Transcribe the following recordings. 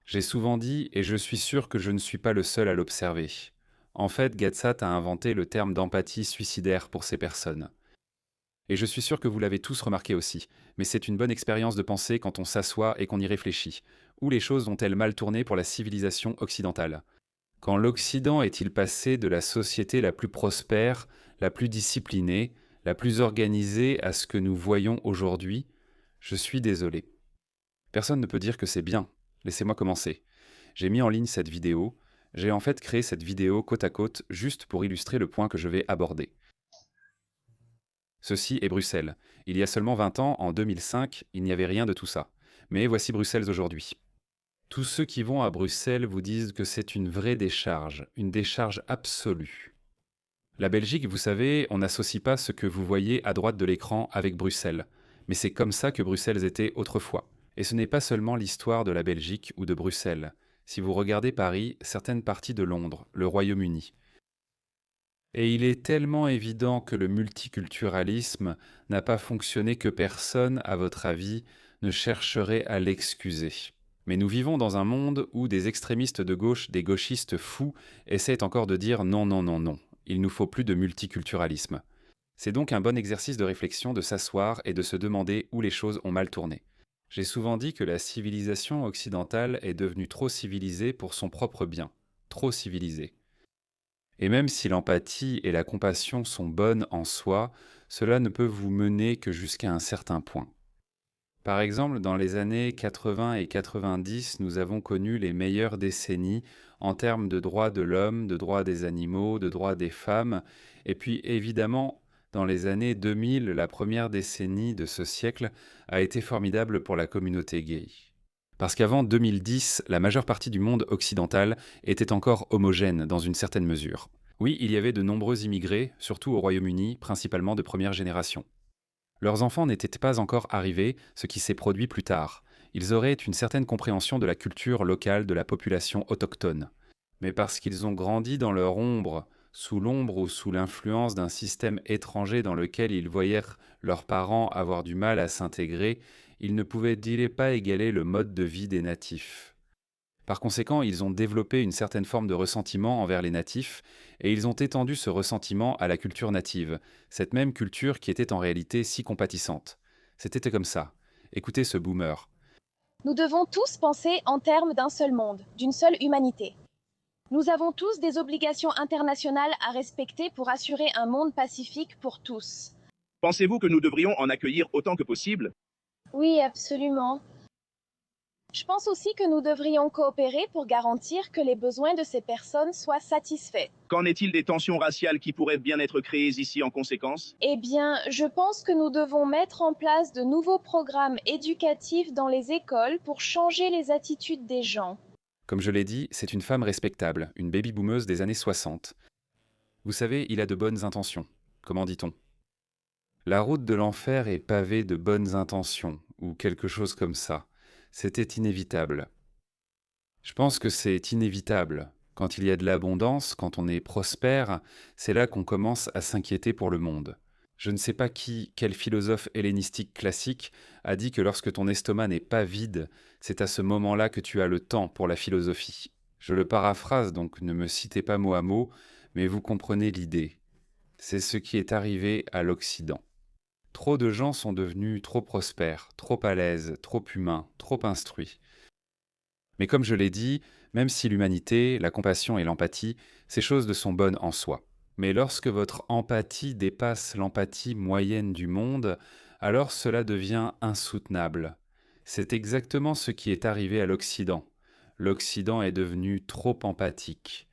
J'ai souvent dit, et je suis sûr que je ne suis pas le seul à l'observer. En fait, Gatsat a inventé le terme d'empathie suicidaire pour ces personnes. Et je suis sûr que vous l'avez tous remarqué aussi, mais c'est une bonne expérience de penser quand on s'assoit et qu'on y réfléchit. Où les choses ont-elles mal tourné pour la civilisation occidentale? Quand l'Occident est-il passé de la société la plus prospère, la plus disciplinée, la plus organisée à ce que nous voyons aujourd'hui? Je suis désolé. Personne ne peut dire que c'est bien. Laissez-moi commencer. J'ai mis en ligne cette vidéo. J'ai en fait créé cette vidéo côte à côte juste pour illustrer le point que je vais aborder. Ceci est Bruxelles. Il y a seulement 20 ans, en 2005, il n'y avait rien de tout ça. Mais voici Bruxelles aujourd'hui. Tous ceux qui vont à Bruxelles vous disent que c'est une vraie décharge, une décharge absolue. La Belgique, vous savez, on n'associe pas ce que vous voyez à droite de l'écran avec Bruxelles. Mais c'est comme ça que Bruxelles était autrefois. Et ce n'est pas seulement l'histoire de la Belgique ou de Bruxelles. Si vous regardez Paris, certaines parties de Londres, le Royaume-Uni. Et il est tellement évident que le multiculturalisme n'a pas fonctionné que personne, à votre avis, ne chercherait à l'excuser. Mais nous vivons dans un monde où des extrémistes de gauche, des gauchistes fous, essaient encore de dire non, non, non, non. Il nous faut plus de multiculturalisme. C'est donc un bon exercice de réflexion de s'asseoir et de se demander où les choses ont mal tourné. J'ai souvent dit que la civilisation occidentale est devenue trop civilisée pour son propre bien. Trop civilisée. Et même si l'empathie et la compassion sont bonnes en soi, cela ne peut vous mener que jusqu'à un certain point. Par exemple, dans les années 80 et 90, nous avons connu les meilleures décennies en termes de droits de l'homme, de droits des animaux, de droits des femmes, et puis évidemment, dans les années 2000, la première décennie de ce siècle a été formidable pour la communauté gay. Parce qu'avant 2010, la majeure partie du monde occidental était encore homogène dans une certaine mesure. Oui, il y avait de nombreux immigrés, surtout au Royaume-Uni, principalement de première génération. Leurs enfants n'étaient pas encore arrivés, ce qui s'est produit plus tard. Ils auraient une certaine compréhension de la culture locale de la population autochtone. Mais parce qu'ils ont grandi dans leur ombre, sous l'ombre ou sous l'influence d'un système étranger dans lequel ils voyaient leurs parents avoir du mal à s'intégrer, ils ne pouvaient pas égaler le mode de vie des natifs. Par conséquent, ils ont développé une certaine forme de ressentiment envers les natifs, et ils ont étendu ce ressentiment à la culture native, cette même culture qui était en réalité si compatissante. C'était comme ça. Écoutez ce boomer. Nous devons tous penser en termes d'un seul monde, d'une seule humanité. Nous avons tous des obligations internationales à respecter pour assurer un monde pacifique pour tous. Pensez-vous que nous devrions en accueillir autant que possible? Oui, absolument. Je pense aussi que nous devrions coopérer pour garantir que les besoins de ces personnes soient satisfaits. Qu'en est-il des tensions raciales qui pourraient bien être créées ici en conséquence? Eh bien, je pense que nous devons mettre en place de nouveaux programmes éducatifs dans les écoles pour changer les attitudes des gens. Comme je l'ai dit, c'est une femme respectable, une baby-boomeuse des années 60. Vous savez, il a de bonnes intentions. Comment dit-on? La route de l'enfer est pavée de bonnes intentions, ou quelque chose comme ça. C'était inévitable. Je pense que c'est inévitable. Quand il y a de l'abondance, quand on est prospère, c'est là qu'on commence à s'inquiéter pour le monde. Je ne sais pas quel philosophe hellénistique classique a dit que lorsque ton estomac n'est pas vide, c'est à ce moment-là que tu as le temps pour la philosophie. Je le paraphrase, donc ne me citez pas mot à mot, mais vous comprenez l'idée. C'est ce qui est arrivé à l'Occident. Trop de gens sont devenus trop prospères, trop à l'aise, trop humains, trop instruits. Mais comme je l'ai dit, même si l'humanité, la compassion et l'empathie, ces choses ne sont bonnes en soi. Mais lorsque votre empathie dépasse l'empathie moyenne du monde, alors cela devient insoutenable. C'est exactement ce qui est arrivé à l'Occident. L'Occident est devenu trop empathique.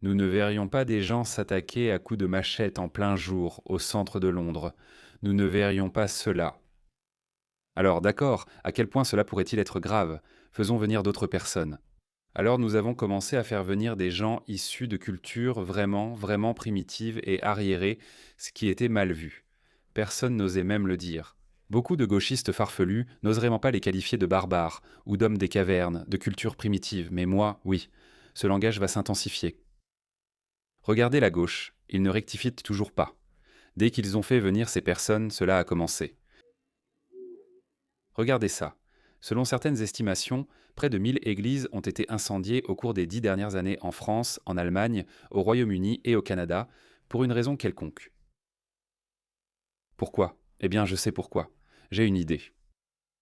Nous ne verrions pas des gens s'attaquer à coups de machette en plein jour au centre de Londres. Nous ne verrions pas cela. Alors d'accord, à quel point cela pourrait-il être grave? Faisons venir d'autres personnes. Alors nous avons commencé à faire venir des gens issus de cultures vraiment, vraiment primitives et arriérées, ce qui était mal vu. Personne n'osait même le dire. Beaucoup de gauchistes farfelus n'oseraient même pas les qualifier de barbares, ou d'hommes des cavernes, de culture primitive, mais moi, oui. Ce langage va s'intensifier. Regardez la gauche, ils ne rectifient toujours pas. Dès qu'ils ont fait venir ces personnes, cela a commencé. Regardez ça. Selon certaines estimations, Près de 1000 églises ont été incendiées au cours des 10 dernières années en France, en Allemagne, au Royaume-Uni et au Canada, pour une raison quelconque. Pourquoi? Eh bien, je sais pourquoi. J'ai une idée.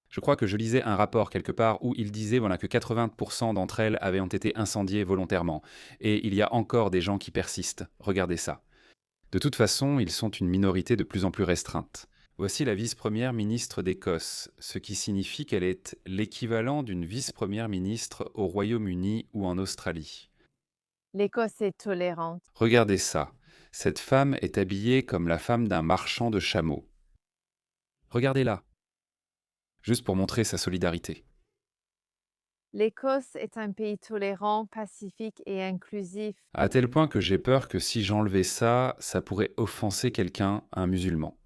Je crois que je lisais un rapport quelque part où il disait voilà, que 80% d'entre elles avaient été incendiées volontairement. Et il y a encore des gens qui persistent. Regardez ça. De toute façon, ils sont une minorité de plus en plus restreinte. Voici la vice-première ministre d'Écosse, ce qui signifie qu'elle est l'équivalent d'une vice-première ministre au Royaume-Uni ou en Australie. L'Écosse est tolérante. Regardez ça. Cette femme est habillée comme la femme d'un marchand de chameaux. Regardez-la. Juste pour montrer sa solidarité. L'Écosse est un pays tolérant, pacifique et inclusif. À tel point que j'ai peur que si j'enlevais ça, ça pourrait offenser quelqu'un, un musulman.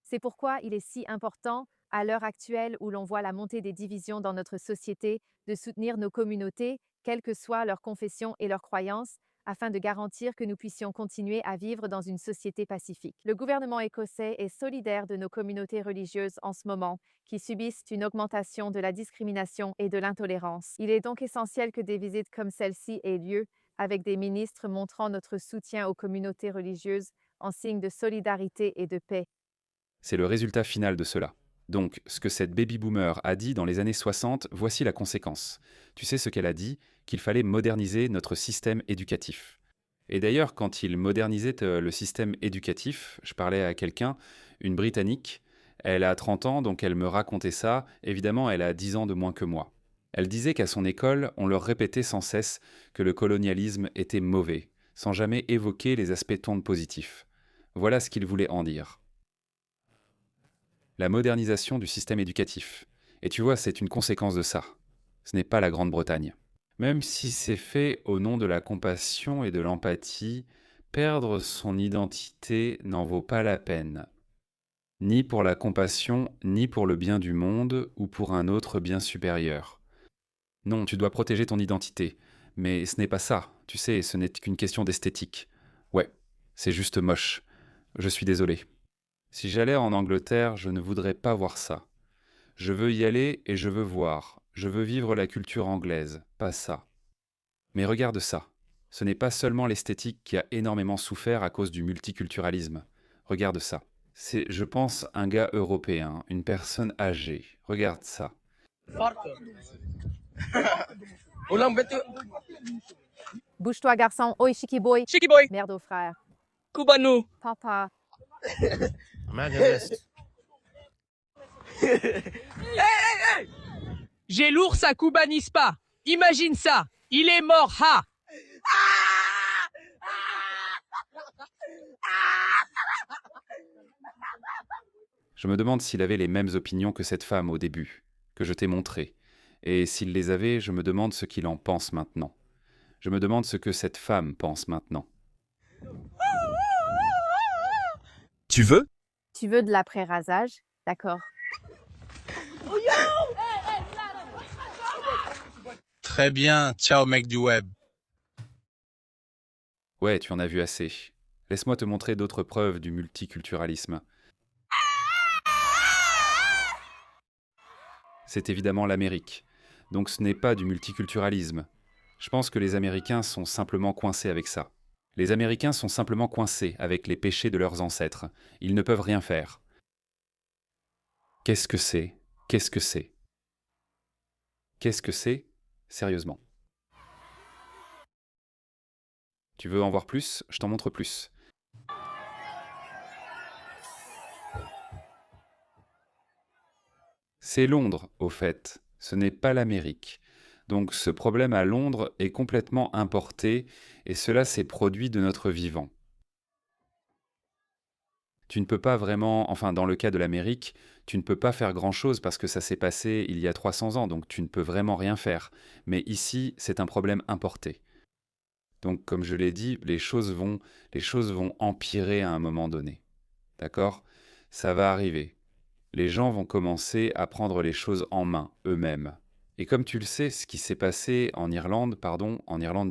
C'est pourquoi il est si important, à l'heure actuelle où l'on voit la montée des divisions dans notre société, de soutenir nos communautés, quelle que soit leur confession et leurs croyances, afin de garantir que nous puissions continuer à vivre dans une société pacifique. Le gouvernement écossais est solidaire de nos communautés religieuses en ce moment, qui subissent une augmentation de la discrimination et de l'intolérance. Il est donc essentiel que des visites comme celle-ci aient lieu, avec des ministres montrant notre soutien aux communautés religieuses en signe de solidarité et de paix. C'est le résultat final de cela. Donc, ce que cette baby-boomer a dit dans les années 60, voici la conséquence. Tu sais ce qu'elle a dit? Qu'il fallait moderniser notre système éducatif. Et d'ailleurs, quand il modernisait le système éducatif, je parlais à quelqu'un, une Britannique, elle a 30 ans, donc elle me racontait ça. Évidemment, elle a 10 ans de moins que moi. Elle disait qu'à son école, on leur répétait sans cesse que le colonialisme était mauvais, sans jamais évoquer les aspects tondes positifs. Voilà ce qu'il voulait en dire. La modernisation du système éducatif. Et tu vois, c'est une conséquence de ça. Ce n'est pas la Grande-Bretagne. Même si c'est fait au nom de la compassion et de l'empathie, perdre son identité n'en vaut pas la peine. Ni pour la compassion, ni pour le bien du monde ou pour un autre bien supérieur. Non, tu dois protéger ton identité. Mais ce n'est pas ça, tu sais, ce n'est qu'une question d'esthétique. Ouais, c'est juste moche. Je suis désolé. Si j'allais en Angleterre, je ne voudrais pas voir ça. Je veux y aller et je veux voir. Je veux vivre la culture anglaise, pas ça. Mais regarde ça. Ce n'est pas seulement l'esthétique qui a énormément souffert à cause du multiculturalisme. Regarde ça. C'est, je pense, un gars européen, une personne âgée. Regarde ça. Bouge-toi, garçon. Oi, Chicky Boy. Chicky boy, Merde au frère. Kubano. Papa. J'ai l'ours à Kubanispa. Imagine ça. Il est mort, ha. Je me demande s'il avait les mêmes opinions que cette femme au début, que je t'ai montré. Et s'il les avait, je me demande ce qu'il en pense maintenant. Je me demande ce que cette femme pense maintenant. Tu veux? Tu veux de l'après-rasage? D'accord. Très bien, ciao mec du web. Ouais, tu en as vu assez. Laisse-moi te montrer d'autres preuves du multiculturalisme. C'est évidemment l'Amérique. Donc ce n'est pas du multiculturalisme. Je pense que les Américains sont simplement coincés avec ça. Les Américains sont simplement coincés avec les péchés de leurs ancêtres. Ils ne peuvent rien faire. Qu'est-ce que c'est? Qu'est-ce que c'est? Qu'est-ce que c'est? Sérieusement. Tu veux en voir plus? Je t'en montre plus. C'est Londres, au fait. Ce n'est pas l'Amérique. Donc ce problème à Londres est complètement importé et cela s'est produit de notre vivant. Tu ne peux pas vraiment, enfin dans le cas de l'Amérique, tu ne peux pas faire grand-chose parce que ça s'est passé il y a 300 ans, donc tu ne peux vraiment rien faire. Mais ici, c'est un problème importé. Donc comme je l'ai dit, les choses vont empirer à un moment donné. D'accord? Ça va arriver. Les gens vont commencer à prendre les choses en main, eux-mêmes. Et comme tu le sais, ce qui s'est passé en Irlande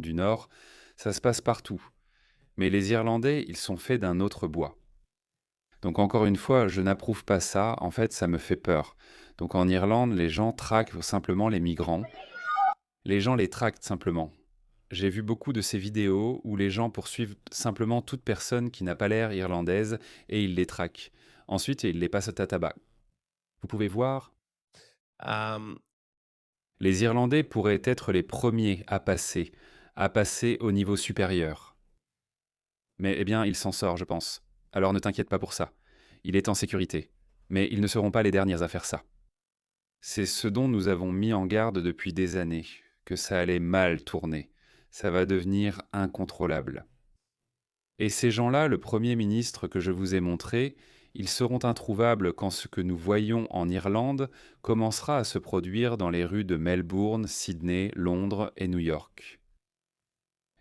du Nord, ça se passe partout. Mais les Irlandais, ils sont faits d'un autre bois. Donc encore une fois, je n'approuve pas ça, en fait ça me fait peur. Donc en Irlande, les gens traquent simplement les migrants Les gens les tractent simplement. J'ai vu beaucoup de ces vidéos où les gens poursuivent simplement toute personne qui n'a pas l'air irlandaise et ils les traquent. Ensuite, ils les passent à tabac. Vous pouvez voir, Um, les Irlandais pourraient être les premiers à passer au niveau supérieur. Mais eh bien, il s'en sort, je pense. Alors ne t'inquiète pas pour ça. Il est en sécurité. Mais ils ne seront pas les derniers à faire ça. C'est ce dont nous avons mis en garde depuis des années, que ça allait mal tourner. Ça va devenir incontrôlable. Et ces gens-là, le Premier ministre que je vous ai montré, ils seront introuvables quand ce que nous voyons en Irlande commencera à se produire dans les rues de Melbourne, Sydney, Londres et New York.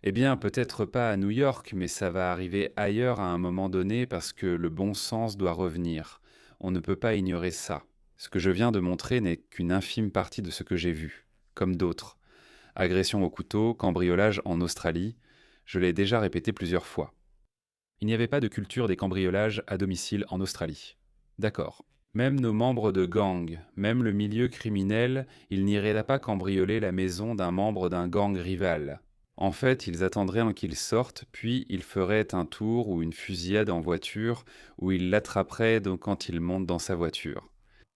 Eh bien, peut-être pas à New York, mais ça va arriver ailleurs à un moment donné parce que le bon sens doit revenir. On ne peut pas ignorer ça. Ce que je viens de montrer n'est qu'une infime partie de ce que j'ai vu, comme d'autres. Agression au couteau, cambriolage en Australie, je l'ai déjà répété plusieurs fois. Il n'y avait pas de culture des cambriolages à domicile en Australie. D'accord. Même nos membres de gang, même le milieu criminel, ils n'iraient pas cambrioler la maison d'un membre d'un gang rival. En fait, ils attendraient qu'il sorte, puis ils feraient un tour ou une fusillade en voiture, ou ils l'attraperaient quand il monte dans sa voiture.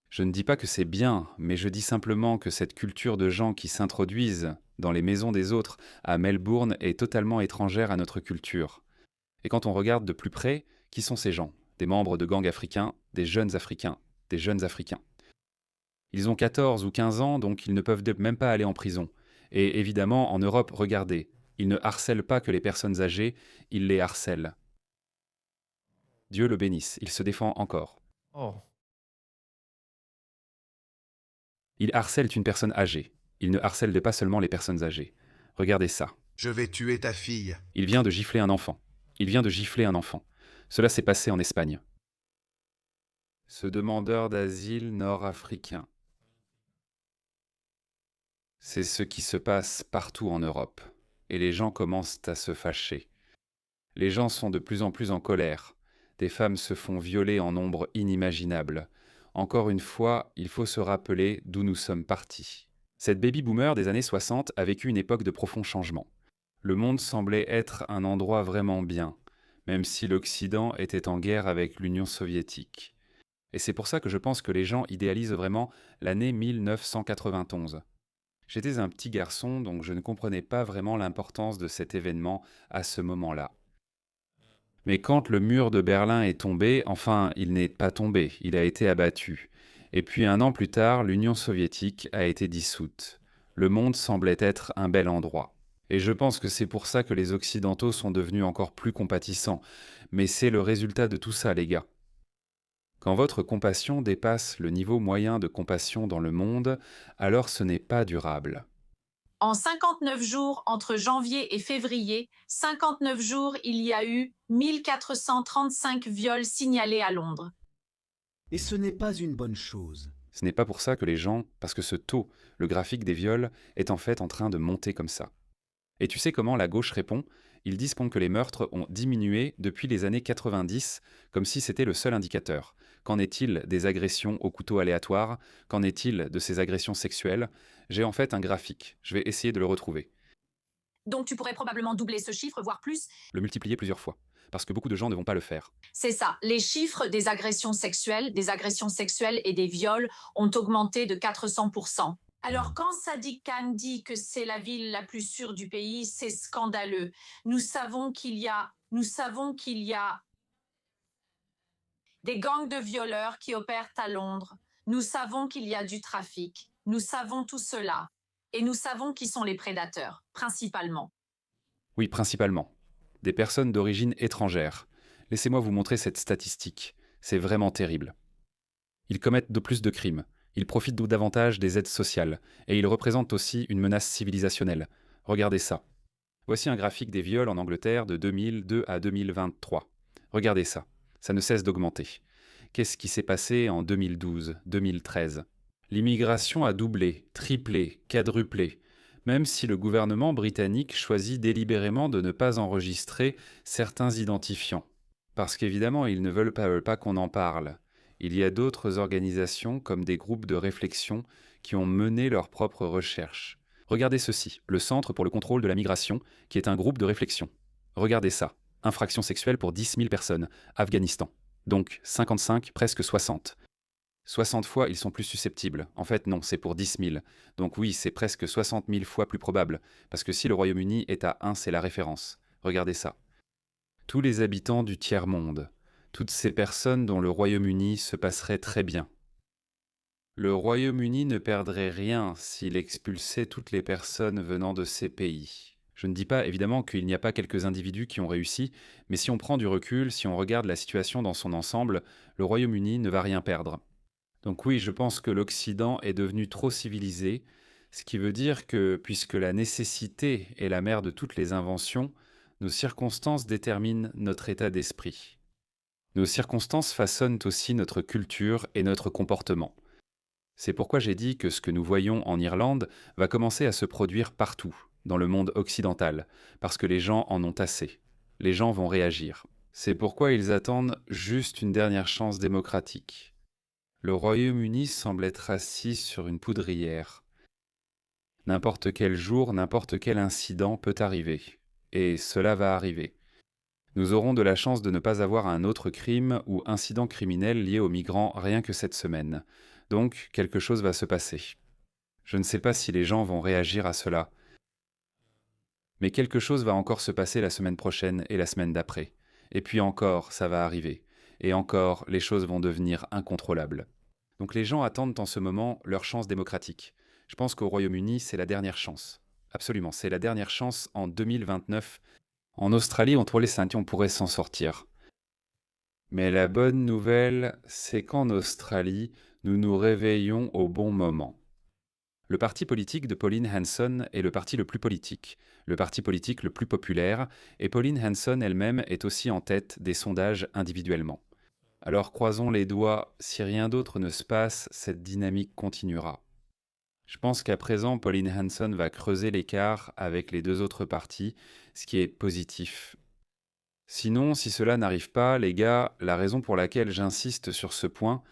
Je ne dis pas que c'est bien, mais je dis simplement que cette culture de gens qui s'introduisent dans les maisons des autres à Melbourne est totalement étrangère à notre culture. Et quand on regarde de plus près, qui sont ces gens? Des membres de gangs africains, des jeunes africains, des jeunes africains. Ils ont 14 ou 15 ans, donc ils ne peuvent même pas aller en prison. Et évidemment, en Europe, regardez, ils ne harcèlent pas que les personnes âgées, ils les harcèlent. Dieu le bénisse, il se défend encore. oh. Ils harcèlent une personne âgée. Ils ne harcèlent pas seulement les personnes âgées. Regardez ça. Je vais tuer ta fille. Il vient de gifler un enfant. Il vient de gifler un enfant. Cela s'est passé en Espagne. Ce demandeur d'asile nord-africain. C'est ce qui se passe partout en Europe. Et les gens commencent à se fâcher. Les gens sont de plus en plus en colère. Des femmes se font violer en nombre inimaginable. Encore une fois, il faut se rappeler d'où nous sommes partis. Cette baby-boomer des années 60 a vécu une époque de profonds changements. Le monde semblait être un endroit vraiment bien, même si l'Occident était en guerre avec l'Union soviétique. Et c'est pour ça que je pense que les gens idéalisent vraiment l'année 1991. J'étais un petit garçon, donc je ne comprenais pas vraiment l'importance de cet événement à ce moment-là. Mais quand le mur de Berlin est tombé, enfin, il n'est pas tombé, il a été abattu. Et puis 1 an plus tard, l'Union soviétique a été dissoute. Le monde semblait être un bel endroit. Et je pense que c'est pour ça que les Occidentaux sont devenus encore plus compatissants. Mais c'est le résultat de tout ça, les gars. Quand votre compassion dépasse le niveau moyen de compassion dans le monde, alors ce n'est pas durable. En 59 jours, entre janvier et février, 59 jours, il y a eu 1435 viols signalés à Londres. Et ce n'est pas une bonne chose. Ce n'est pas pour ça que les gens, parce que ce taux, le graphique des viols, est en fait en train de monter comme ça. Et tu sais comment la gauche répond? Ils disent que les meurtres ont diminué depuis les années 90, comme si c'était le seul indicateur. Qu'en est-il des agressions au couteau aléatoire? Qu'en est-il de ces agressions sexuelles? J'ai en fait un graphique. Je vais essayer de le retrouver. Donc tu pourrais probablement doubler ce chiffre, voire plus. Le multiplier plusieurs fois, parce que beaucoup de gens ne vont pas le faire. C'est ça. Les chiffres des agressions sexuelles et des viols ont augmenté de 400%. Alors quand Sadiq Khan dit que c'est la ville la plus sûre du pays, c'est scandaleux. Nous savons qu'il y a des gangs de violeurs qui opèrent à Londres. Nous savons qu'il y a du trafic. Nous savons tout cela. Et nous savons qui sont les prédateurs, principalement. Oui, principalement. Des personnes d'origine étrangère. Laissez-moi vous montrer cette statistique. C'est vraiment terrible. Ils commettent de plus de crimes. Ils profitent davantage des aides sociales. Et ils représentent aussi une menace civilisationnelle. Regardez ça. Voici un graphique des viols en Angleterre de 2002 à 2023. Regardez ça. Ça ne cesse d'augmenter. Qu'est-ce qui s'est passé en 2012, 2013 ? L'immigration a doublé, triplé, quadruplé. Même si le gouvernement britannique choisit délibérément de ne pas enregistrer certains identifiants. Parce qu'évidemment, ils ne veulent pas qu'on en parle. Il y a d'autres organisations, comme des groupes de réflexion, qui ont mené leurs propres recherches. Regardez ceci, le Centre pour le contrôle de la migration, qui est un groupe de réflexion. Regardez ça, infraction sexuelle pour 10 000 personnes, Afghanistan. Donc 55, presque 60. 60 fois, ils sont plus susceptibles. En fait, non, c'est pour 10 000. Donc oui, c'est presque 60 000 fois plus probable, parce que si le Royaume-Uni est à 1, c'est la référence. Regardez ça. Tous les habitants du tiers-monde, toutes ces personnes dont le Royaume-Uni se passerait très bien. Le Royaume-Uni ne perdrait rien s'il expulsait toutes les personnes venant de ces pays. Je ne dis pas évidemment qu'il n'y a pas quelques individus qui ont réussi, mais si on prend du recul, si on regarde la situation dans son ensemble, le Royaume-Uni ne va rien perdre. Donc oui, je pense que l'Occident est devenu trop civilisé, ce qui veut dire que, puisque la nécessité est la mère de toutes les inventions, nos circonstances déterminent notre état d'esprit. Nos circonstances façonnent aussi notre culture et notre comportement. C'est pourquoi j'ai dit que ce que nous voyons en Irlande va commencer à se produire partout, dans le monde occidental, parce que les gens en ont assez. Les gens vont réagir. C'est pourquoi ils attendent juste une dernière chance démocratique. Le Royaume-Uni semble être assis sur une poudrière. N'importe quel jour, n'importe quel incident peut arriver. Et cela va arriver. Nous aurons de la chance de ne pas avoir un autre crime ou incident criminel lié aux migrants rien que cette semaine. Donc, quelque chose va se passer. Je ne sais pas si les gens vont réagir à cela. Mais quelque chose va encore se passer la semaine prochaine et la semaine d'après. Et puis encore, ça va arriver. Et encore, les choses vont devenir incontrôlables. Donc les gens attendent en ce moment leur chance démocratique. Je pense qu'au Royaume-Uni, c'est la dernière chance. Absolument, c'est la dernière chance en 2029. En Australie, on pourrait s'en sortir. Mais la bonne nouvelle, c'est qu'en Australie, nous nous réveillons au bon moment. Le parti politique de Pauline Hanson est le parti le plus politique, le parti politique le plus populaire, et Pauline Hanson elle-même est aussi en tête des sondages individuellement. Alors croisons les doigts, si rien d'autre ne se passe, cette dynamique continuera. Je pense qu'à présent, Pauline Hanson va creuser l'écart avec les deux autres partis, ce qui est positif. Sinon, si cela n'arrive pas, les gars, la raison pour laquelle j'insiste sur ce point,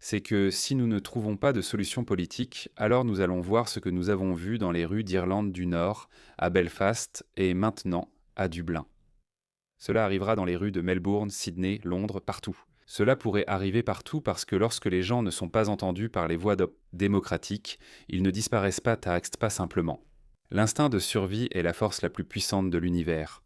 c'est que si nous ne trouvons pas de solution politique, alors nous allons voir ce que nous avons vu dans les rues d'Irlande du Nord, à Belfast et maintenant à Dublin. Cela arrivera dans les rues de Melbourne, Sydney, Londres, partout. Cela pourrait arriver partout parce que lorsque les gens ne sont pas entendus par les voies démocratiques, ils ne disparaissent pas simplement. L'instinct de survie est la force la plus puissante de l'univers.